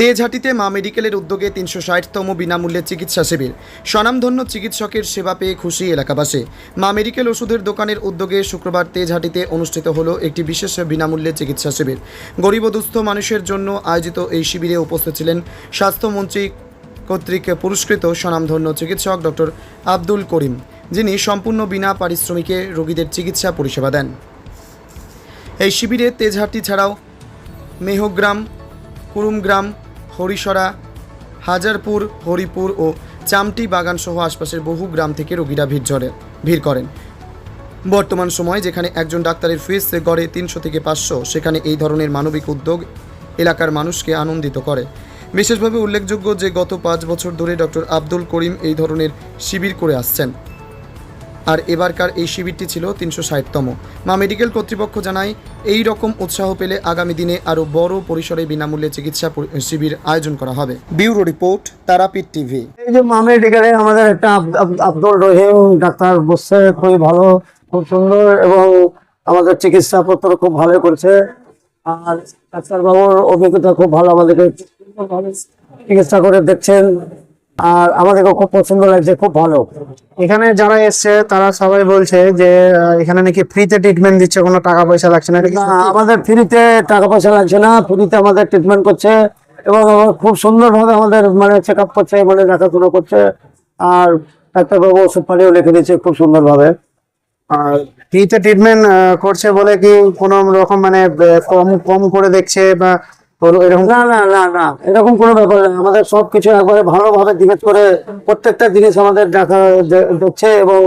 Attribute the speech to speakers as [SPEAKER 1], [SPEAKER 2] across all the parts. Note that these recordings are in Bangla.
[SPEAKER 1] তেজহাটিতে মা মেডিকেলের উদ্যোগে ৩৬০তম বিনামূল্যে চিকিৎসা শিবির। স্বনামধন্য চিকিৎসকের সেবা পেয়ে খুশি এলাকাবাসী। মা মেডিকেল ওষুধের দোকানের উদ্যোগে শুক্রবার তেজহাটিতে অনুষ্ঠিত হলো একটি বিশেষ বিনামূল্যে চিকিৎসা শিবির। গরিব ও দুস্থ মানুষের জন্য আয়োজিত এই শিবিরে উপস্থিত ছিলেন স্বাস্থ্যমন্ত্রী কর্তৃক পুরস্কৃত স্বনামধন্য চিকিৎসক ডক্টর আব্দুল করিম, যিনি সম্পূর্ণ বিনা পারিশ্রমিকে রোগীদের চিকিৎসা পরিষেবা দেন। এই শিবিরে তেজহাটি ছাড়াও মেহগ্রাম, কুরুমগ্রাম, হরিশরা, হাজারপুর, হরিপুর ও চামটি বাগান সহ আশপাশের বহু গ্রাম থেকে রোগীরা ভিড় করেন। বর্তমান সময় যেখানে একজন ডাক্তারের ফিস গড়ে ৩০০ থেকে ৫০০, সেখানে এই ধরনের মানবিক উদ্যোগ এলাকার মানুষকে আনন্দিত করে। বিশেষভাবে উল্লেখযোগ্য যে গত ৫ বছর ধরে ডক্টর আব্দুল করিম এই ধরনের শিবির করে আসছেন, আর এবারকার এই শিবিরটি ছিল ৩৬০তম। মা মেডিকেল কর্তৃপক্ষ জানায়, এই রকম উৎসাহ পেলে আগামী দিনে আরও বড় পরিসরে বিনামূল্যে চিকিৎসা শিবির আয়োজন করা হবে। Bureau report, Tarapith TV.
[SPEAKER 2] এই যে মা মেডিকেলে আমাদের একটা আব্দুল রহিম ডাক্তার বসছে, খুবই ভালো, খুব সুন্দর, এবং আমাদের চিকিৎসাপত্র খুব ভালো করছে। আর ডাক্তারবাবুর অভিজ্ঞতা খুব ভালো, আমাদেরকে চিকিৎসা করে দেখছেন, আর আমাদেরকে খুব পছন্দ লাগছে, খুব ভালো।
[SPEAKER 3] এখানে যারা এসছে তারা সবাই বলছে যে এখানে নাকি ফ্রিতে ট্রিটমেন্ট দিচ্ছে, কোনো টাকা পয়সা লাগছে না।
[SPEAKER 2] না, আমাদের ফ্রিতে টাকা পয়সা লাগছে না, ফ্রিতে আমাদের ট্রিটমেন্ট করছে এবং খুব সুন্দরভাবে আমাদের মানে চেক আপ করছে, মানে দেখাশোনা করছে। আর ডাক্তারবাবু ওষুধ পানিও লিখে দিচ্ছে খুব সুন্দরভাবে।
[SPEAKER 3] আর ফ্রিতে ট্রিটমেন্ট করছে বলে কি কোনো রকম মানে কম কম করে দেখছে বা এরকম?
[SPEAKER 2] না না না না, এরকম কোনো ব্যাপার না। আমাদের সবকিছু একবারে ভালোভাবে জিজ্ঞেস করে প্রত্যেকটা জিনিস আমাদের দেখছে এবং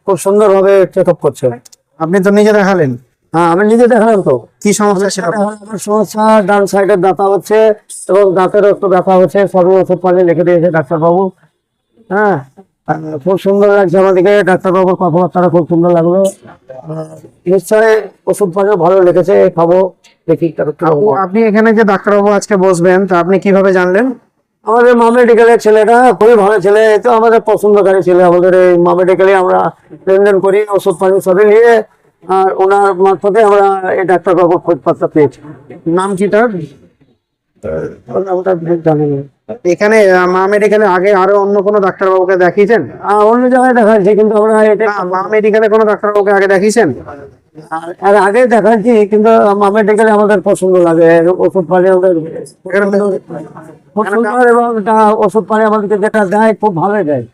[SPEAKER 2] খুব সুন্দরভাবে চেক আপ করছে।
[SPEAKER 3] আপনি তো নিজে দেখালেন?
[SPEAKER 2] হ্যাঁ, আমি নিজে দেখালাম। তো
[SPEAKER 3] কি সমস্যা ছিল?
[SPEAKER 2] আমার সমস্যা ডান সাইডের ব্যথা হচ্ছে এবং দাঁতেরও একটু ব্যথা হচ্ছে, সবই ওষুধ পানি লিখে দিয়েছে ডাক্তারবাবু। হ্যাঁ, খুব সুন্দর লাগছে আমাদেরকে, ডাক্তারবাবুর কথাবার্তা খুব সুন্দর লাগলো। নিশ্চয়ই ওষুধ পানিও ভালো লিখেছে, খাবো, দেখি।
[SPEAKER 3] আপনি এখানে যে ডাক্তারবাবু আজকে বসবেন, তা আপনি কিভাবে জানলেন?
[SPEAKER 2] আমাদের মা মেডিকেলের ছেলেটা খুবই ভালো ছেলে, তো আমাদের পছন্দকারী ছেলে। আমাদের এই মা মেডিকেলে আমরা লেনদেন করি, ওষুধ পানি সবই নিয়ে, আর ওনার মারফতে আমরা এই ডাক্তারবাবুর খোঁজপত্র পেয়েছি।
[SPEAKER 3] নাম কি তার?
[SPEAKER 2] নামটা জানি না।
[SPEAKER 3] এখানে মা মেডিকেলে আগে আরো অন্য কোনো ডাক্তারবাবুকে দেখিয়েছেন?
[SPEAKER 2] অন্য জায়গায় দেখাচ্ছি, কিন্তু আমরা এটা
[SPEAKER 3] মা মেডিকেলে কোনো ডাক্তারবাবুকে আগে দেখিয়েছেন?
[SPEAKER 2] আর আগে দেখাচ্ছি, কিন্তু মা মেডিকেলে আমাদের পছন্দ লাগে। ওষুধ পানি আমাদের খুব সুন্দর, এবং ওষুধ পানি আমাদেরকে যেটা দেয় খুব ভালো দেয়,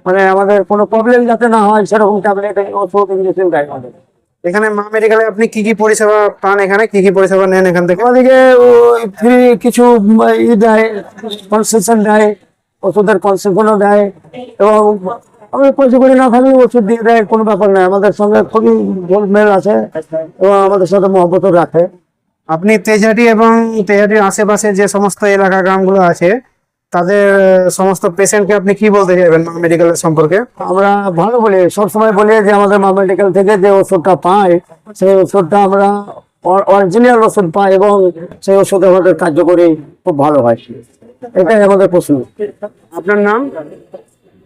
[SPEAKER 2] মানে আমাদের কোনো প্রবলেম যাতে না হয় সেরকম ট্যাবলেট, ওষুধ, ইঞ্জেকশন দেয় আমাদের।
[SPEAKER 3] এখানে মা মেডিকেলে আপনি কি কি পরিষেবা পান? এখানে কি কি পরিষেবা নেন এখান থেকে?
[SPEAKER 2] আমাদেরকে ফ্রি কিছু দেয়, কনসেশন দেয়, ওষুধের কনসেশনও দেয়, এবং আমাদের পয়সা করে না থাকলে ওষুধ দিয়ে দেয়, কোনো ব্যাপার নয়। আমাদের সঙ্গে খুবই গোলমেল আছে এবং আমাদের সাথে মহব্বত রাখে।
[SPEAKER 3] আপনি তেজহাটি এবং তেজহাটির আশেপাশে যে সমস্ত এলাকা গ্রামগুলো আছে, তাদের সমস্ত পেশেন্টকে আপনি কি বলতে চাইবেন মা মেডিকেলের সম্পর্কে?
[SPEAKER 2] আমরা ভালো বলি, সবসময় বলি যে আমাদের মা মেডিকেল থেকে যে ওষুধটা পাই, সেই ওষুধটা আমরা অরিজিনাল ওষুধ পাই, এবং সেই ওষুধ আমাদের কার্যকরী খুব ভালো হয়। এটাই আমাদের প্রশ্ন।
[SPEAKER 3] আপনার নাম?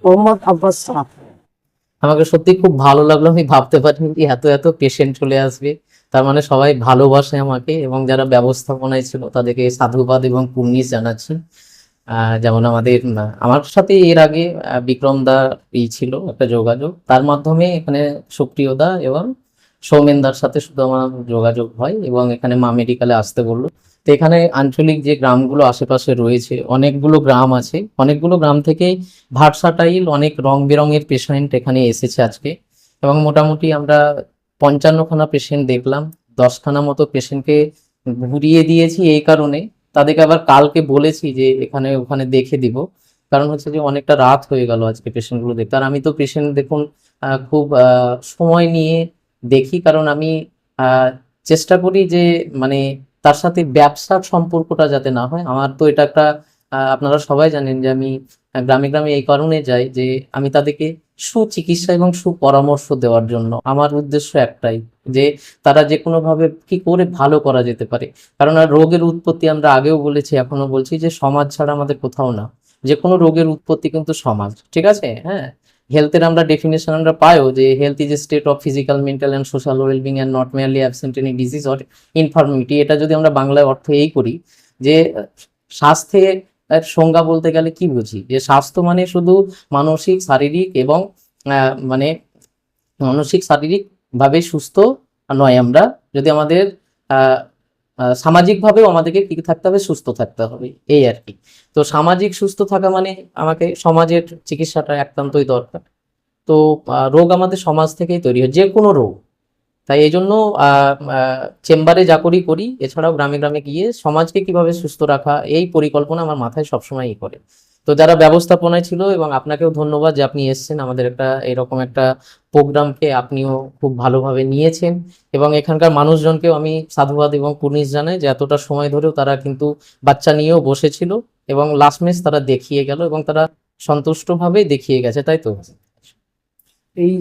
[SPEAKER 2] মোহাম্মদ আব্বাস শাহ।
[SPEAKER 4] আমাকে সত্যি খুব ভালো লাগলো। আমি ভাবতে পারিনি যে এত এত পেশেন্ট চলে আসবে। তার মানে সবাই ভালোবাসে আমাকে, এবং যারা ব্যবস্থাপনায় ছিল তাদেরকে সাধুবাদ এবং কুর্নিশ জানাচ্ছি। যেমন আমার সাথে এর আগে বিক্রম দা ছিল একটা যোগাযোগ, তার মাধ্যমে এখানে সুপ্রিয় দা এবং সৌমেনদার সাথে শুধু আমার যোগাযোগ হয়, এবং এখানে মা মেডিকেলে আসতে বললো। তো এখানে আঞ্চলিক যে গ্রামগুলো আশেপাশে রয়েছে, অনেকগুলো গ্রাম আছে, অনেকগুলো গ্রাম থেকে ভার্সাটাইল অনেক রং বেরঙের পেশেন্ট এখানে এসেছে আজকে, এবং মোটামুটি আমরা 55খানা পেশেন্ট দেখলাম। 10খানা মতো পেশেন্টকে ঘুরিয়ে দিয়েছি এই কারণে, তাদেরকে আবার কালকে বলেছি যে এখানে ওখানে দেখে দিব, কারণ হচ্ছে যে অনেকটা রাত হয়ে গেল আজকে পেশেন্টগুলো দেখতে। আর আমি তো পেশেন্ট দেখুন খুব সময় নিয়ে দেখি, কারণ আমি চেষ্টা করি যে মানে তার সাথে ব্যবসার সম্পর্কটা যাতে না হয়। আমার তো এটা একটা আপনারা সবাই জানেন যে আমি গ্রামে গ্রামে এই কারণে যাই যে আমি তাদেরকে সুচিকিৎসা এবং সুপরামর্শ দেওয়ার জন্য। আমার উদ্দেশ্য একটাই যে তারা যে কোনোভাবে কি করে ভালো করা যেতে পারে, কারণ আর রোগের উৎপত্তি আমরা আগেও বলেছি, এখনো বলছি যে সমাজ ছাড়া আমাদের কোথাও না। যে কোনো রোগের উৎপত্তি কিন্তু সমাজ, ঠিক আছে? হ্যাঁ, হেলথের আমরা ডেফিনেশন আমরা পাইও যে health is a state of physical, mental and social wellbeing and not merely absent any disease or ইনফার্মিটি। এটা যদি আমরা বাংলায় অর্থ এই করি যে স্বাস্থ্যের সংজ্ঞা বলতে গেলে কি বুঝি, যে স্বাস্থ্য মানে শুধু মানসিক শারীরিক এবং মানে মানসিক শারীরিক ভাবে সুস্থ নয়, আমরা যদি আমাদের আহ সামাজিকভাবেও আমাদেরকে কি থাকতে হবে, সুস্থ থাকতে হবে, এই আর কি। তো সামাজিক সুস্থ থাকা মানে আমাকে সমাজের চিকিৎসাটা একান্তই দরকার। তো রোগ আমাদের সমাজ থেকেই তৈরি হয়, যে কোনো রোগ। তাই এই জন্য চেম্বারে যা করি, এছাড়াও গ্রামে গ্রামে গিয়ে সমাজকে কিভাবে সুস্থ রাখা, এই পরিকল্পনা আমার মাথায় সবসময়ই করে। তো যারা ব্যবস্থাপনায় ছিল, এবং আপনাকেও ধন্যবাদ যে আপনি এসেছেন আমাদের একটা এরকম একটা প্রোগ্রামকে আপনিও খুব ভালোভাবে নিয়েছেন, এবং এখানকার মানুষজনকেও আমি সাধুবাদ এবং কুর্নিশ জানাই যে এতটা সময় ধরেও তারা কিন্তু বাচ্চা নিয়েও বসেছিল, এবং লাস্টমেশ তারা দেখিয়ে গেল, এবং তারা সন্তুষ্টভাবেই দেখিয়ে গেছে, তাই তো?
[SPEAKER 3] এই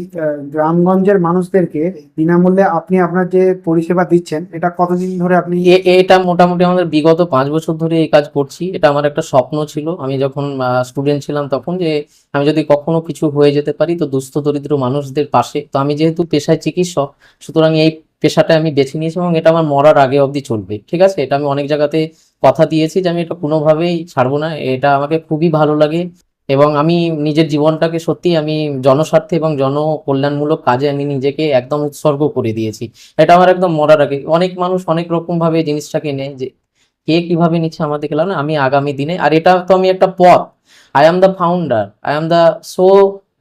[SPEAKER 3] গ্রামগঞ্জের মানুষদেরকে বিনামূল্যে আপনি আপনার যে পরিষেবা দিচ্ছেন, এটা কতদিন ধরে আপনি?
[SPEAKER 4] এটা মোটামুটি আমাদের বিগত 5 বছর ধরে এই কাজ করছি। এটা আমার একটা স্বপ্ন ছিল, আমি যখন স্টুডেন্ট ছিলাম তখন, যে আমি যদি কখনো কিছু হয়ে যেতে পারি তো দুস্থ দরিদ্র মানুষদের পাশে। তো আমি যেহেতু পেশায় চিকিৎসক, সুতরাং এই পেশাটা আমি বেছে নিয়েছি, এবং এটা আমার মরার আগে অবধি চলবে, ঠিক আছে? এটা আমি অনেক জায়গাতে কথা দিয়েছি যে আমি এটা কোনোভাবেই ছাড়বো না। এটা আমাকে খুবই ভালো লাগে, এবং আমি নিজের জীবনটাকে সত্যি আমি জনস্বার্থে এবং জনকল্যাণমূলক কাজে আমি নিজেকে একদম উৎসর্গ করে দিয়েছি। এটা আমার একদম মরার আগে। অনেক মানুষ অনেক রকম ভাবে জিনিসটাকে নেয়, যে কে কিভাবে নিচ্ছে আমাদের গেলাম না, আমি আগামী দিনে, আর এটা তো আমি একটা পথ, I am the founder, I am the so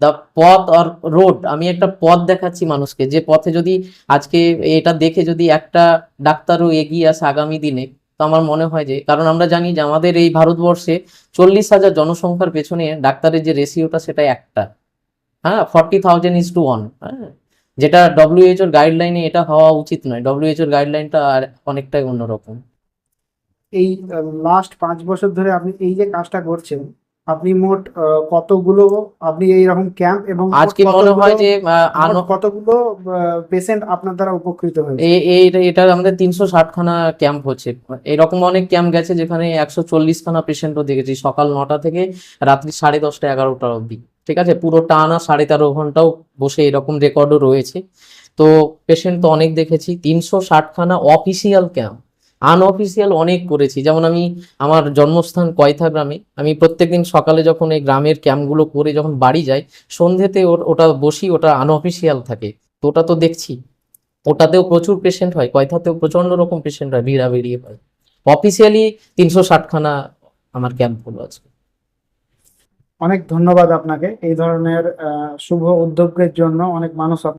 [SPEAKER 4] the পথ অর রোড, আমি একটা পথ দেখাচ্ছি মানুষকে, যে পথে যদি আজকে এটা দেখে যদি একটা ডাক্তারও এগিয়ে আসে আগামী দিনে, তো আমার মনে হয় যে, কারণ আমরা জানি যে আমাদের এই ভারতবর্ষে 40,000 জনসংখ্যার পেছনে ডাক্তারের যে রেশিওটা সেটা একটা, হ্যাঁ, 40,000:1, হ্যাঁ, যেটা ডব্লিউএইচওর গাইডলাইনে এটা হওয়া উচিত নয়। ডব্লিউএইচওর গাইডলাইনটা আর অনেকটাই অন্যরকম।
[SPEAKER 3] এই লাস্ট 5 বছর ধরে আপনি এই যে কাজটা করছেন, আপনি মোট কতগুলো আপনি এইরকম ক্যাম্প এবং মোট
[SPEAKER 4] আজকে মনে হয় যে
[SPEAKER 3] মোট কতগুলো পেশেন্ট আপনার দ্বারা উপকৃত হয়েছে?
[SPEAKER 4] এটা আমাদের 360খানা ক্যাম্প হচ্ছে। এরকম অনেক ক্যাম্প গেছে যেখানে 140খানা পেশেন্টও দেখেছি, সকাল 9টা থেকে রাত্রি 10:30 11টা অবধি, ঠিক আছে? পুরো টানা 13.5 ঘন্টাও বসে, এরকম রেকর্ডও রয়েছে। তো পেশেন্ট তো অনেক দেখেছি। 360খানা অফিসিয়াল ক্যাম্প, আনঅফিসিয়াল অনেক করেছি। যেমন আমি আমার জন্মস্থান কয়থা গ্রামে, আমি প্রত্যেকদিন সকালে যখন এই গ্রামের ক্যাম্পগুলো করে যখন বাড়ি যাই, সন্ধ্যেতে ওটা বসি, ওটা আনঅফিসিয়াল থাকে, তো ওটা তো দেখছি। ওটাতেও প্রচুর পেশেন্ট হয়, কয়থাতেও প্রচন্ড রকম পেশেন্ট হয়, ভিড়াভিড়ি হয়। অফিসিয়ালি 360খানা আমার ক্যাম্পগুলো আছে।
[SPEAKER 3] অনেক ধন্যবাদ আপনাকে। এই ধরনের শুভ উদ্যোগের জন্য অনেক মানুষ